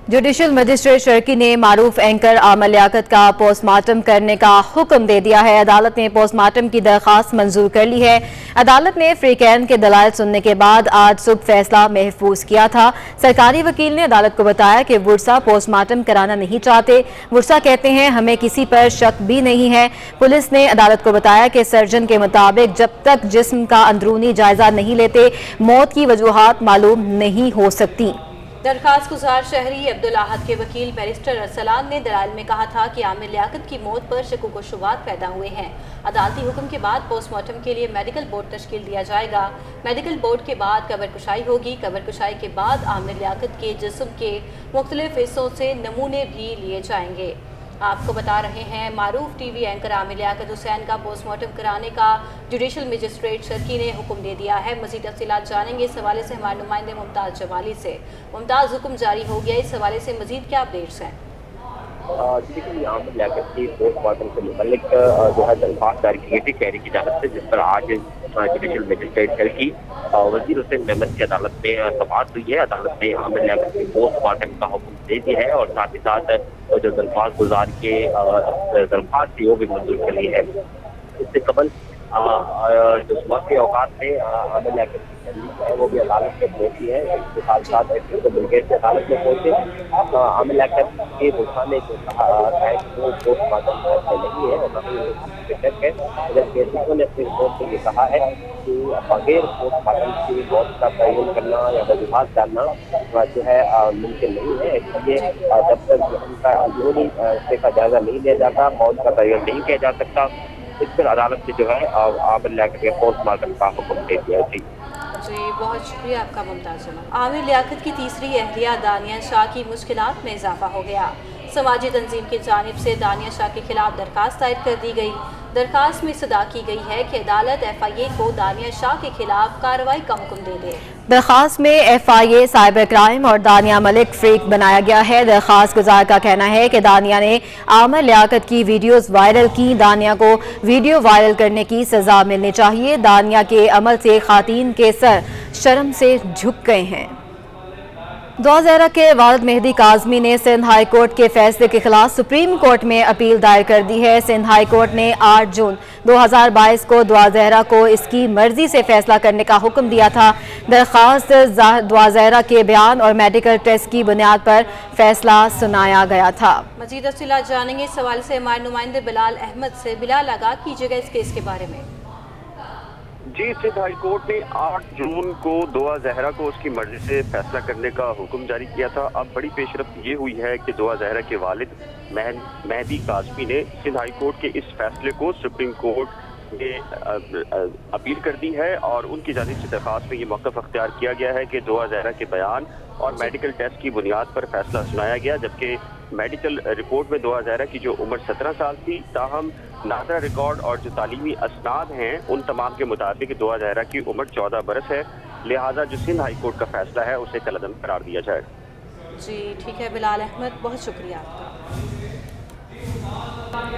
Judicial magistrate Sharki ने मारूफ anchor आमर लियाकत का पोस्टमार्टम करने का हुक्म दे दिया है। अदालत ने पोस्टमार्टम की दरख्वास्त मंजूर कर ली है। अदालत ने फ्रीकैन के दलाइल सुनने के बाद आज सुबह फैसला महफूज किया था। सरकारी वकील ने अदालत को बताया कि वुरसा पोस्टमार्टम कराना नहीं चाहते। वुरसा कहते हैं हमें किसी पर शक भी नहीं है। पुलिस ने अदालत को बताया कि सर्जन के मुताबिक जब तक जिस्म का अंदरूनी जायजा नहीं लेते मौत की वजूहात मालूम नहीं हो सकती। दरखास्त गुजार शहरी अब्दुल अहद के वकील बैरिस्टर अरसलान ने दलाइल में कहा था कि आमिर लियाकत की मौत पर शक व शुबहात पैदा हुए हैं। अदालती हुक्म के बाद पोस्टमार्टम के लिए मेडिकल बोर्ड तश्कील दिया जाएगा। मेडिकल बोर्ड के बाद कबर कुशाई होगी। कबर कुशाई के बाद आमिर लियाकत के जिस्म के मुख्तलिफ हिस्सों से नमूने भी लिए जाएंगे। आपको बता रहे हैं मारूफ टीवी एंकर आमिर लियाकत हुसैन का पोस्टमार्टम कराने का जुडिशल मजिस्ट्रेट शर्की ने हुक्म दे दिया है। मज़ीद तफसीलात जानेंगे इस हवाले से हमारे नुमाइंदे मुमताज़ जवाली से। मुमताज़, हुक्म जारी हो गया, इस हवाले से मज़ीद क्या अपडेट्स हैं? आमिर लियाकत की पोस्टमार्टम से मुतल्लिक जो है दरख्वास्त दायर की गई थी शहरी की जानब से, जिस पर आज जुडिशल मजिस्ट्रेट शर्की वज़ीर हुसैन मेमन की अदालत में समाअत हुई है। अदालत ने आमिर लियाकत की पोस्टमार्टम का हुक्म दे दिया है और साथ ही साथ जो दरख्वास्त गुजार के दरख्वास्त थी वो भी मंजूर कर ली है। इससे कबल जो सुबह के औकात में आमिर लियाकत की तहरीक है वो भी अदालत में पहुंची है। इसके साथ साथ ब्रिगेड से अदालत में पहुंचे आमिर लियाकत के मुल्का ने जो कहा है कि वो पोस्टमार्टम नहीं है जबकि ने अपनी रिपोर्ट में ये कहा है कि बगैर पोस्टमार्टम की मौत का तयन करना या वजूहात डालना जो है मुमकिन नहीं है। इसलिए जब तक उनका अंदरूनी हिस्से का जायजा नहीं लिया जाता मौत का तयन नहीं किया जा सकता। इस पर अदालत ने जो है आमिर लियाकत के पोस्टमार्टम का हुक्म दे दिया थी। जी, बहुत शुक्रिया आपका मुमताज़। आमिर लियाकत की तीसरी अहलिया दानिया शाह की मुश्किलात में इजाफा हो गया। समाजी तंजीम की जानिब से दानिया शाह के खिलाफ दरखास्त दायर कर दी गई। दरखास्त में सदा की गई है कि अदालत FIA को दानिया शाह के खिलाफ कार्रवाई का हुक्म दे दे। दरखास्त में FIA साइबर क्राइम और दानिया मलिक फ्रीक बनाया गया है। दरखास्त गुजार का कहना है कि दानिया ने आमिर लियाकत की वीडियोस वायरल की। दानिया को वीडियो वायरल करने की सजा मिलनी चाहिए। दानिया के अमल से खातून के सर शर्म से झुक गए हैं। दुआ ज़हरा के वालिद मेहदी काज़मी ने सिंध हाई कोर्ट के फैसले के खिलाफ सुप्रीम कोर्ट में अपील दायर कर दी है। सिंध हाई कोर्ट ने 8 जून 2022 को दुआ ज़हरा को इसकी मर्जी से फैसला करने का हुक्म दिया था। दरख्वास्त दुआ ज़हरा के बयान और मेडिकल टेस्ट की बुनियाद पर फैसला सुनाया गया था। मज़ीद तफसीलात जानेंगे इस सवाल से हमारे नुमाइंदे बिलाल अहमद से। बिलाल, आगाह कीजिएगा इस केस के बारे में। जी, सिंध हाई कोर्ट ने 8 जून को दुआ ज़हरा को उसकी मर्जी से फैसला करने का हुक्म जारी किया था। अब बड़ी पेशरफ्त ये हुई है कि दुआ ज़हरा के वालिद मेहदी काज़मी ने सिंध हाई कोर्ट के इस फैसले को सुप्रीम कोर्ट में अपील कर दी है और उनकी जानिब से दरख्वास्त में ये मौक़िफ़ अख्तियार किया गया है कि दुआ ज़हरा के बयान और मेडिकल टेस्ट की बुनियाद पर फैसला सुनाया गया। जबकि मेडिकल रिपोर्ट में दुआ ज़हरा की जो उम्र 17 साल थी, ताहम नादरा रिकॉर्ड और जो तालीमी असनाद हैं उन तमाम के मुताबिक दुआ ज़हरा की उम्र 14 बरस है। लिहाजा जो सिंध हाई कोर्ट का फैसला है उसे कलअदम करार दिया जाए। जी ठीक है बिलाल अहमद, बहुत शुक्रिया आपका।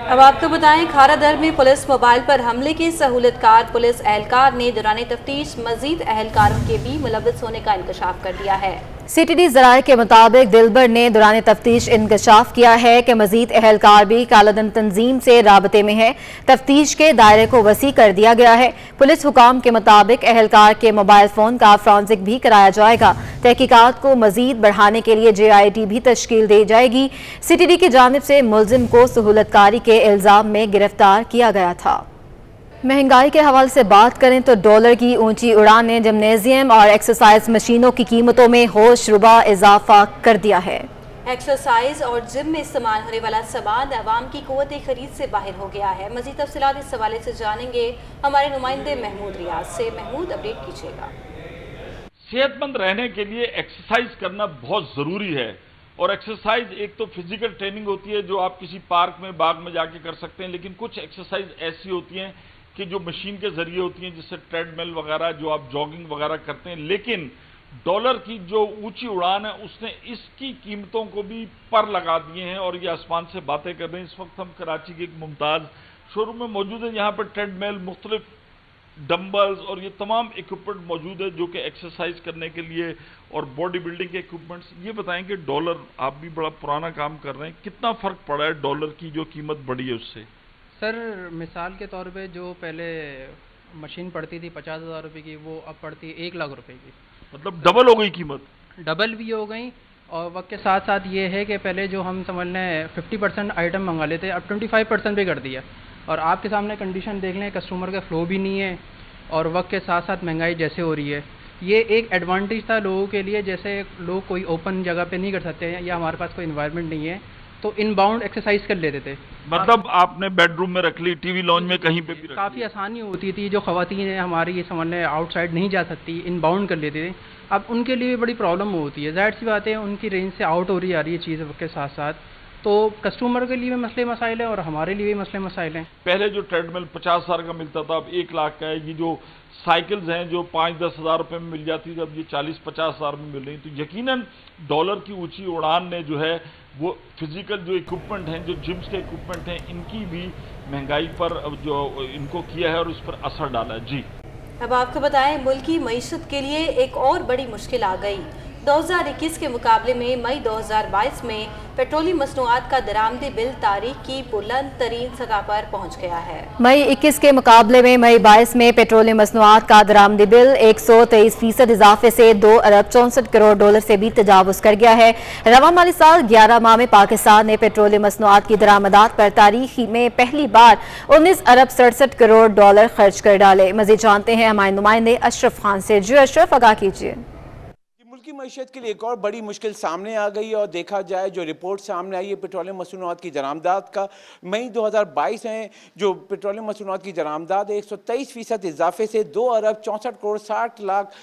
अब आपको बताएं, खारा दर में पुलिस मोबाइल पर हमले के सहूलतकार पुलिस एहलकार ने दौरान तफ्तीश मजीद एहलकारों के भी मुलव्वस होने का इंकशाफ कर दिया है। CTD ज़राए के मुताबिक दिलबर ने दौरान तफ्तीश इंकशाफ किया है कि मजीद एहलकार भी कालाधन तंजीम से राबते में है। तफ्तीश के दायरे को वसी कर दिया गया है। पुलिस हुकाम के मुताबिक एहलकार के मोबाइल फ़ोन का फॉरेंसिक भी कराया जाएगा। तहकीकात को मजीद बढ़ाने के लिए JIT भी तश्कील दी जाएगी। CTD की जानिब से मुलजिम को सहूलतकारी के इल्ज़ाम में गिरफ्तार किया गया था। महंगाई के हवाले से बात करें तो डॉलर की ऊंची उड़ान ने जिम्नेजियम और एक्सरसाइज मशीनों की कीमतों में होश रुबा इजाफा कर दिया है। एक्सरसाइज और जिम में इस्तेमाल होने वाला सामान अवाम की कुव्वत खरीद से बाहर हो गया है। मज़ीद तफसीलात इस हवाले से जानेंगे हमारे नुमाइंदे महमूद रियाज से। महमूद, अपडेट कीजिएगा। सेहतमंद रहने के लिए एक्सरसाइज करना बहुत ज़रूरी है और एक्सरसाइज एक तो फिजिकल ट्रेनिंग होती है जो आप किसी पार्क में बाग में जाके कर सकते हैं, लेकिन कुछ एक्सरसाइज ऐसी होती हैं कि जो मशीन के ज़रिए होती हैं, जिससे ट्रेडमिल वगैरह जो आप जॉगिंग वगैरह करते हैं। लेकिन डॉलर की जो ऊंची उड़ान है उसने इसकी कीमतों को भी पर लगा दिए हैं और ये आसमान से बातें कर रहे हैं। इस वक्त हम कराची के एक मुमताज़ शोरूम में मौजूद हैं। यहाँ पर ट्रेडमिल, मुख्तलिफ डंबल्स और ये तमाम इक्विपमेंट मौजूद है जो कि एक्सरसाइज करने के लिए और बॉडी बिल्डिंग के इक्विपमेंट्स। ये बताएं कि डॉलर, आप भी बड़ा पुराना काम कर रहे हैं, कितना फ़र्क पड़ा है डॉलर की जो कीमत बढ़ी है उससे? सर मिसाल के तौर पे जो पहले मशीन पड़ती थी 50,000 रुपये की, वो अब पड़ती है 1 लाख रुपए की। मतलब डबल हो गई कीमत? डबल भी हो गई, और वक्त के साथ साथ ये है कि पहले जो हम समझ लें 50% आइटम मंगा लेते, अब 25% भी कर दिया। और आपके सामने कंडीशन देख लें, कस्टमर का फ़्लो भी नहीं है, और वक्त के साथ साथ महंगाई जैसे हो रही है। ये एक एडवांटेज था लोगों के लिए, जैसे लोग कोई ओपन जगह पे नहीं कर सकते हैं या हमारे पास कोई इन्वायरमेंट नहीं है, तो इनबाउंड एक्सरसाइज कर लेते थे। मतलब आपने बेडरूम में रख ली, टीवी लॉन्ज में कहीं पे भी रख काफ़ी आसानी होती थी। जो ख़वातीन हैं हमारी, ये समझ लें आउटसाइड नहीं जा सकती, इनबाउंड कर लेते थे। अब उनके लिए भी बड़ी प्रॉब्लम होती है, ज़ाहिर सी बात है उनकी रेंज से आउट हो रही आ रही है चीज़ वक्त के साथ साथ, तो कस्टमर के लिए भी मसले मसाइल हैं और हमारे लिए भी मसले मसाइल हैं। पहले जो ट्रेडमिल 50,000 का मिलता था, अब 1 लाख का है। ये जो साइकिल्स हैं जो 5-10 हज़ार रुपये में मिल जाती थी, अब ये 40-50 हज़ार में मिल रही। तो यकीनन डॉलर की ऊंची उड़ान ने जो है वो फिजिकल जो इक्विपमेंट हैं, जो जिम्स के इक्विपमेंट हैं, इनकी भी महंगाई पर जो इनको किया है और उस पर असर डाला है। जी, अब आपको बताएं, मुल्क की मईशत के लिए एक और बड़ी मुश्किल आ गई। 2021 के मुकाबले में मई 2022 में पेट्रोलियम मसनूआत का दरामदी बिल तारीख की बुलंद तरीन सतह पर पहुंच गया है। मई 21 के मुकाबले में मई 22 में पेट्रोलियम मसनूआत का दरामदी बिल 123% इजाफे से 2 अरब 64 करोड़ डॉलर से भी तजावुज कर गया है। रवा माली साल 11 माह में पाकिस्तान ने पेट्रोलियम मसनूआत की दरामदात पर तारीख में पहली बार 19 अरब 67 करोड़ डॉलर खर्च कर डाले। मजीद जानते हैं हमारे नुमाइंदे अशरफ खान से। जी अशरफ, आगाह कीजिए। की मईशत के लिए एक और बड़ी मुश्किल सामने आ गई है, और देखा जाए जो रिपोर्ट सामने आई है पेट्रोलियम मसनूआत की दरामदात का, मई 2022 में जो पेट्रोलियम मसनूआत की दरामदात 123% इजाफे से 2 अरब 64 करोड़ 60 लाख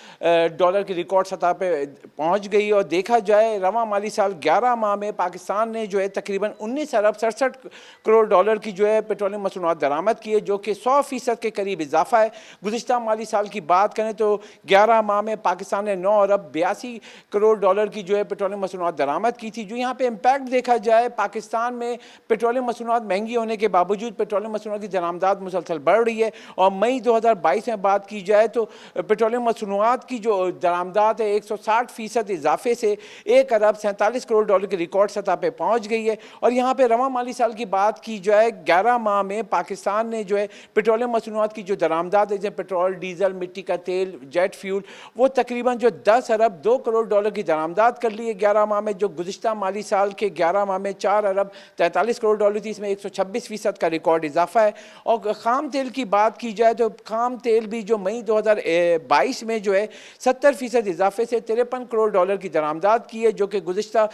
डॉलर की रिकॉर्ड सतह पे पहुंच गई। और देखा जाए रवा माली साल 11 माह में पाकिस्तान ने जो है तकरीबन 19 अरब 67 करोड़ डॉलर की जो है पेट्रोलियम मसनूआत दरामद की है, जो कि 100% के करीब इजाफा है। गुज़िश्ता माली साल की बात करें तो 11 माह में पाकिस्तान ने 9 अरब 82 करोड़ डॉलर की जो है पेट्रोलियम मसनूआत दरामद की थी। जो यहाँ पे इम्पैक्ट देखा जाए, पाकिस्तान में पेट्रोलियम मसनूआत महंगी होने के बावजूद पेट्रोलियम मसनूआत की दरामदात मुसलसल बढ़ रही है। और मई 2022 में बात की जाए तो पेट्रोलियम मसनूआत की जो दरामदात है 160% इजाफे से 1 अरब 47 करोड़ डॉलर की रिकॉर्ड सतह पर पहुँच गई है। और यहाँ पर रवा माली साल की बात की जाए, 11 माह में पाकिस्तान ने जो है पेट्रोलियम मसनूआत की जो दरामदात है, जैसे पेट्रोल, डीजल, मिट्टी का तेल, जेट फ्यूल, वो तकरीबन जो 10 अरब 2 करोड़ डॉलर की दरामदात कर ली है 11 माह में। जो गुज़िश्ता माली साल के 11 माह में 4 अरब 43 करोड़ डॉलर थी, इसमें 126% का रिकॉर्ड इजाफा है। और खाम तेल की बात की जाए तो खाम तेल भी जो मई 2022 में जो है 70% इजाफे से 53 करोड़ डॉलर की दरामदात की है, जो कि गुज़िश्ता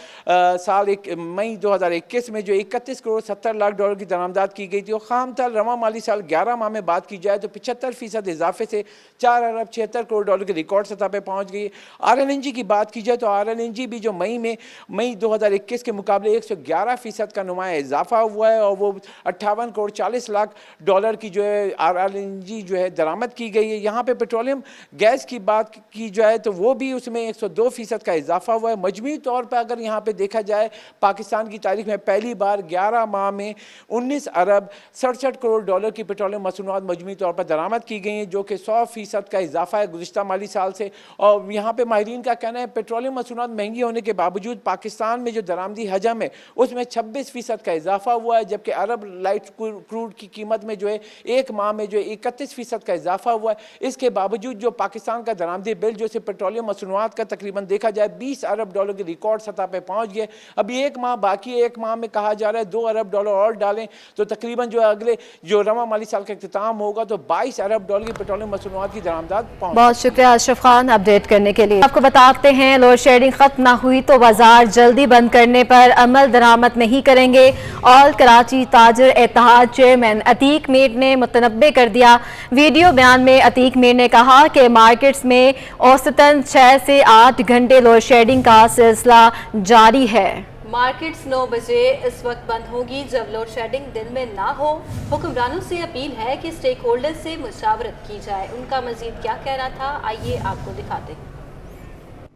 साल मई 2021 में जो 31 करोड़ 70 लाख डॉलर की दरामदात की गई थी। और खाम तेल रवा माली साल 11 माह में बात की जाए तो 75% इजाफे से 4 अरब 76 करोड़ डॉलर की रिकॉर्ड सतह पर पहुँच गई। RLNG की बात की जाए तो RLNG भी जो मई 2021 के मुकाबले 111% का नुमाया इजाफा हुआ है, और वो 58 करोड़ 40 लाख डॉलर की जो है RLNG जो है दरामद की गई है। यहाँ पे पेट्रोलियम गैस की बात की जाए तो वो भी उसमें 102% का इजाफा हुआ है। मजमूई तौर पर अगर यहाँ पे देखा जाए, पाकिस्तान की तारीख में पहली बार 11 माह में 19 अरब 67 करोड़ डॉलर की पेट्रोलियम मसनूआत मजमूई तौर पर दरामद की गई हैं, जो कि 100% का इजाफा है गुज़िश्ता माली साल से। और यहाँ पे माहिरीन का कहना है पेट्रोलियम मसनूआत महंगी होने के बावजूद पाकिस्तान में जो दरामदी हजम है उसमें 26% का इजाफा हुआ है, जबकि अरब लाइट क्रूड की कीमत में जो है 1 माह में जो है 31% का इजाफा हुआ है। इसके बावजूद जो पाकिस्तान का दरामदी बिल जो पेट्रोलियम मसनूआत का तकरीबन देखा जाए 20 अरब डॉलर की रिकॉर्ड सतह पर पहुँच गया। अभी 1 माह बाकी है, 1 माह में कहा जा रहा है 2 अरब डॉलर और डालें तो तकरीबन जो अगले जो रवा माली साल का इख्तिताम होगा तो 22 अरब डॉलर की पेट्रोलियम मसनूआत की दरामदात पहुँच। बहुत शुक्रिया अशरफ खान अपडेट करने के लिए। आपको बताते हैं लोड शेडिंग खत्म ना हुई तो बाजार जल्दी बंद करने पर अमल दरामद नहीं करेंगे। ऑल कराची ताजर इत्तेहाद चेयरमैन अतीक मीर ने मुतनब्बे कर दिया। वीडियो बयान में अतीक मीर ने कहा कि मार्केट्स में औसतन 6 से 8 घंटे लोड शेडिंग का सिलसिला जारी है। मार्केट्स 9 बजे इस वक्त बंद होगी जब लोड शेडिंग दिन में ना हो। हुक्मरानों से अपील है कि स्टेक होल्डर से मुशावरत की जाए। उनका मजीद क्या कहना था, आइए आपको दिखाते हैं।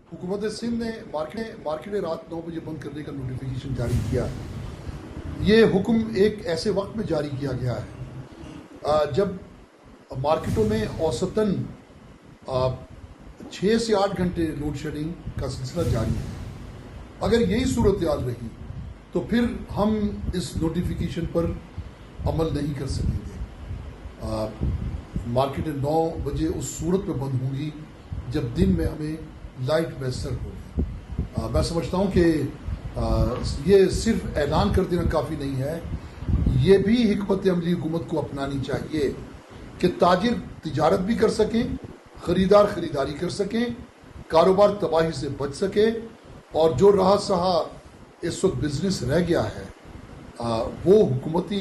हुकूमत सिंध ने मार्केटें रात 9 बजे बंद करने का नोटिफिकेशन जारी किया। ये हुक्म एक ऐसे वक्त में जारी किया गया है जब मार्केटों में औसतन 6 से 8 घंटे लोड शेडिंग का सिलसिला जारी है। अगर यही सूरत हाल रही तो फिर हम इस नोटिफिकेशन पर अमल नहीं कर सकेंगे। मार्केटें 9 बजे उस सूरत में बंद होंगी जब दिन में हमें लाइट मैसर होगी। मैं समझता हूँ कि ये सिर्फ ऐलान कर देना काफ़ी नहीं है, ये भी हिकमत अमली हुकूमत को अपनानी चाहिए कि ताजिर तिजारत भी कर सकें, ख़रीदार ख़रीदारी कर सकें, कारोबार तबाही से बच सके, और जो रहा सहा इस वक्त बिजनेस रह गया है वो हुकूमती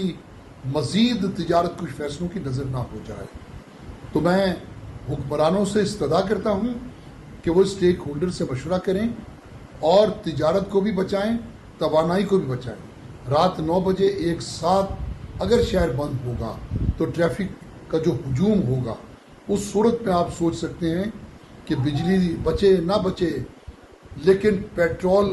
मज़ीद तिजारत कुछ फैसलों की नज़र ना हो जाए। तो मैं हुक्मरानों से इस्तदा करता हूँ कि वो स्टेक होल्डर से मशवरा करें और तिजारत को भी बचाएं, तवानाई को भी बचाएं। रात 9 बजे एक साथ अगर शहर बंद होगा तो ट्रैफिक का जो हुजूम होगा उस सूरत में आप सोच सकते हैं कि बिजली बचे ना बचे, लेकिन पेट्रोल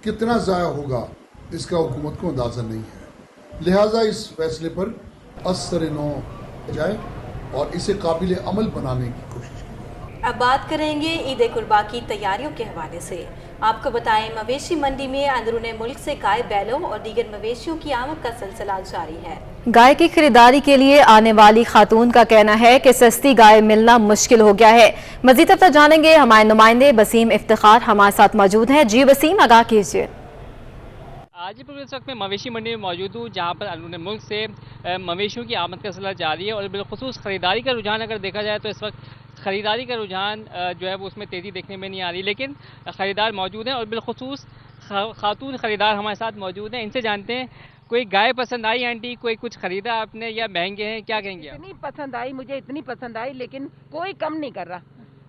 कितना ज़ाया होगा इसका हुकूमत को अंदाज़ा नहीं है। लिहाजा इस फैसले पर असर नौ जाए और इसे काबिल अमल बनाने की कोशिश करें। अब बात करेंगे ईद कुर्बा की तैयारियों के हवाले से। आपको बताएं, मवेशी मंडी में अंदरूने मुल्क से गाय, बैलों और दीगर मवेशियों की आमद का सिलसिला जारी है। गाय की खरीदारी के लिए आने वाली खातून का कहना है कि सस्ती गाय मिलना मुश्किल हो गया है। मजीद तब तक जानेंगे, हमारे नुमाइंदे वसीम इफ्तिखार हमारे साथ मौजूद हैं। जी वसीम, आगाह कीजिए। हाजीपुर इस वक्त मैं मवेशी मंडी में मौजूद हूँ, जहाँ पर अंदरूनी मुल्क से मवेशियों की आमद का सिलसिला जारी है और बिलखुसूस ख़रीदारी का रुझान अगर देखा जाए तो इस वक्त ख़रीदारी का रुझान जो है वो उसमें तेज़ी देखने में नहीं आ रही, लेकिन ख़रीदार मौजूद हैं और बिलखुसूस खातून ख़रीदार हमारे साथ मौजूद हैं। इनसे जानते हैं, कोई गाय पसंद आई आंटी, कोई कुछ ख़रीदा आपने या महंगे हैं, क्या कहेंगे? इतनी पसंद आई, मुझे इतनी पसंद आई, लेकिन कोई कम नहीं कर रहा।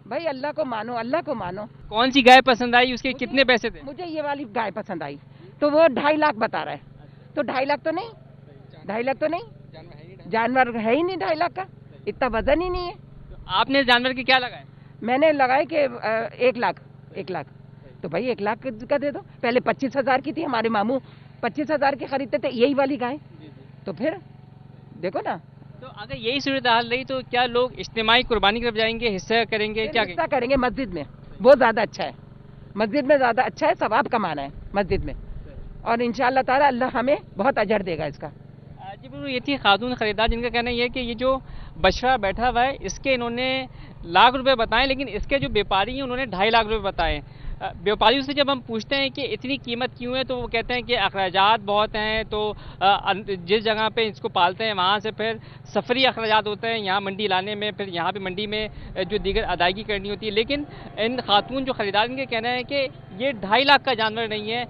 भाई अल्लाह को मानो, अल्लाह को मानो। कौन सी गाय पसंद आई, उसके कितने पैसे थे? मुझे ये वाली गाय पसंद आई, तो वो 2.5 लाख बता रहा है। तो 2.5 लाख तो नहीं, 2.5 लाख तो नहीं, जानवर है ही नहीं 2.5 लाख का, इतना वजन ही नहीं है। तो आपने जानवर की क्या लगाए? मैंने लगाए कि 1 लाख। तो भाई 1 लाख का दे दो। पहले 25,000 की थी, हमारे मामू 25,000 की खरीदते थे यही वाली गाय। तो फिर देखो ना, तो अगर यही सूरत हाल रही तो क्या लोग इज्तिमाई कुर्बानी की तरफ जाएंगे, हिस्सा करेंगे, क्या हिस्सा करेंगे मस्जिद में? वो ज़्यादा अच्छा है, मस्जिद में ज़्यादा अच्छा है, सवाब कमाना है मस्जिद में, और इंशाअल्लाह ताला अल्लाह हमें बहुत अजर देगा इसका। जी बिल्कुल, ये थी खातून खरीदार जिनका कहना ये है कि ये जो बछड़ा बैठा हुआ है इसके इन्होंने लाख रुपए बताएं, लेकिन इसके जो व्यापारी हैं उन्होंने 2.5 लाख रुपए बताएं। व्यापारियों से जब हम पूछते हैं कि इतनी कीमत क्यों है तो वो कहते हैं कि अखराजात बहुत हैं, तो जिस जगह पे इसको पालते हैं वहाँ से फिर सफरी अखराजात होते हैं यहाँ मंडी लाने में, फिर यहाँ पे मंडी में जो दीगर अदायगी करनी होती है। लेकिन इन खातून जो ख़रीदार इनका कहना है कि ये 2.5 लाख का जानवर नहीं है,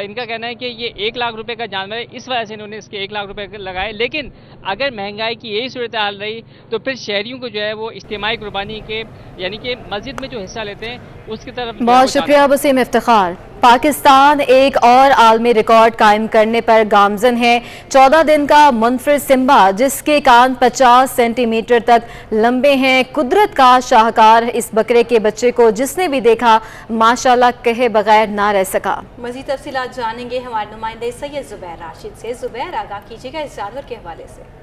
इनका कहना है कि ये 1 लाख रुपए का जानवर है, इस वजह से इन्होंने इसके 1 लाख रुपए लगाए। लेकिन अगर महंगाई की यही सूरत हाल रही तो फिर शहरियों को जो है वो इज्तिमाई कुर्बानी के यानी कि मस्जिद में जो हिस्सा लेते हैं उसकी तरफ। बहुत शुक्रिया वसीम इफ्तिखार। पाकिस्तान एक और आलमी रिकॉर्ड कायम करने पर गामजन है। 14 दिन का मुनफरिद सिम्बा, जिसके कान 50 सेंटीमीटर तक लंबे हैं, कुदरत का शाहकार इस बकरे के बच्चे को जिसने भी देखा माशाल्लाह कहे बगैर ना रह सका। मज़ीद तफसीलात जानेंगे हमारे नुमाइंदे सैयद ज़ुबैर राशिद से। ज़ुबैर, आगाह कीजिएगा इस जानवर के हवाले से।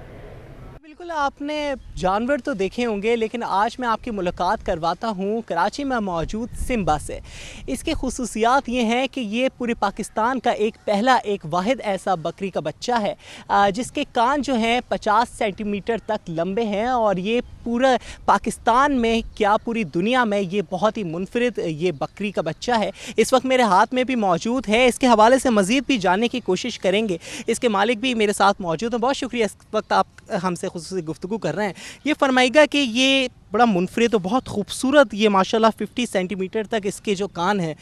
बिल्कुल, आपने जानवर तो देखे होंगे, लेकिन आज मैं आपकी मुलाकात करवाता हूँ कराची में मौजूद सिम्बा से। इसके खुसूसियात ये हैं कि ये पूरे पाकिस्तान का एक वाहिद ऐसा बकरी का बच्चा है जिसके कान जो हैं 50 सेंटीमीटर तक लंबे हैं, और ये पूरा पाकिस्तान में क्या पूरी दुनिया में ये बहुत ही मुनफरिद ये बकरी का बच्चा है। इस वक्त मेरे हाथ में भी मौजूद है, इसके हवाले से मज़ीद भी जानने की कोशिश करेंगे। इसके मालिक भी मेरे साथ मौजूद हैं। बहुत शुक्रिया इस वक्त आप हमसे खुसूसी गुफ्तगू कर रहे हैं। ये फरमाइएगा कि ये बड़ा मुनफरिद तो बहुत खूबसूरत ये माशाल्लाह 50 सेंटीमीटर तक इसके जो कान हैं,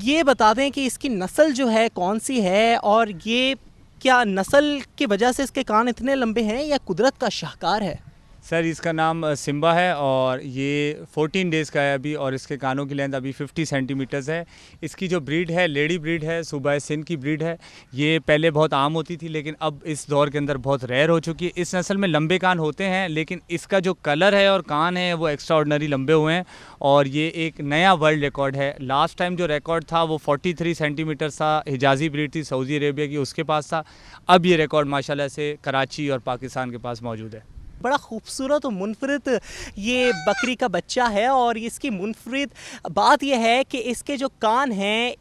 ये बता दें कि इसकी नस्ल जो है कौन सी है, और ये क्या नस्ल की वजह से इसके कान इतने लंबे हैं या कुदरत का शाहकार है? सर, इसका नाम सिम्बा है और ये 14 डेज़ का है अभी, और इसके कानों की लेंथ अभी 50 सेंटीमीटर्स है। इसकी जो ब्रीड है लेडी ब्रीड है, सूबा सिंध की ब्रीड है। ये पहले बहुत आम होती थी लेकिन अब इस दौर के अंदर बहुत रेयर हो चुकी है। इस नस्ल में लंबे कान होते हैं, लेकिन इसका जो कलर है और कान है वो एक्स्ट्रा ऑर्डनरी लंबे हुए हैं, और ये एक नया वर्ल्ड रिकॉर्ड है। लास्ट टाइम जो रिकॉर्ड था वो 43 सेंटीमीटर था, हिजाजी ब्रीड थी सऊदी अरेबिया की, उसके पास था। अब ये रिकॉर्ड माशाल्लाह से कराची और पाकिस्तान के पास मौजूद है। बड़ा खूबसूरत और मुनफरिद ये बकरी का बच्चा है और इसकी मुनफरिद बात यह है कि इसके जो कान हैं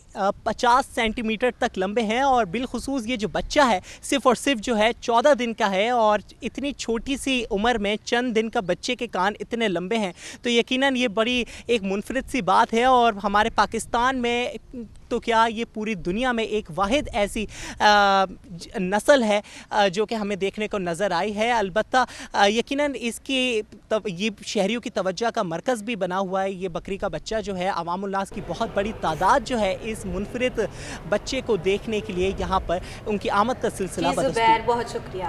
50 सेंटीमीटर तक लंबे हैं और बिलखुसूस ये जो बच्चा है सिर्फ़ और सिर्फ जो है 14 दिन का है और इतनी छोटी सी उम्र में चंद दिन का बच्चे के कान इतने लंबे हैं तो यकीनन ये बड़ी एक मुनफरिद सी बात है और हमारे पाकिस्तान में तो क्या ये पूरी दुनिया में एक वाहिद ऐसी नस्ल है जो कि हमें देखने को नज़र आई है। अलबत्ता यकीनन इसकी ये शहरियों की तवज्जो का मरकज़ भी बना हुआ है। ये बकरी का बच्चा जो है अवामुन्नास की बहुत बड़ी तादाद जो है इस मुनफरिद बच्चे को देखने के लिए यहाँ पर उनकी आमद का सिलसिला बहुत शुक्रिया।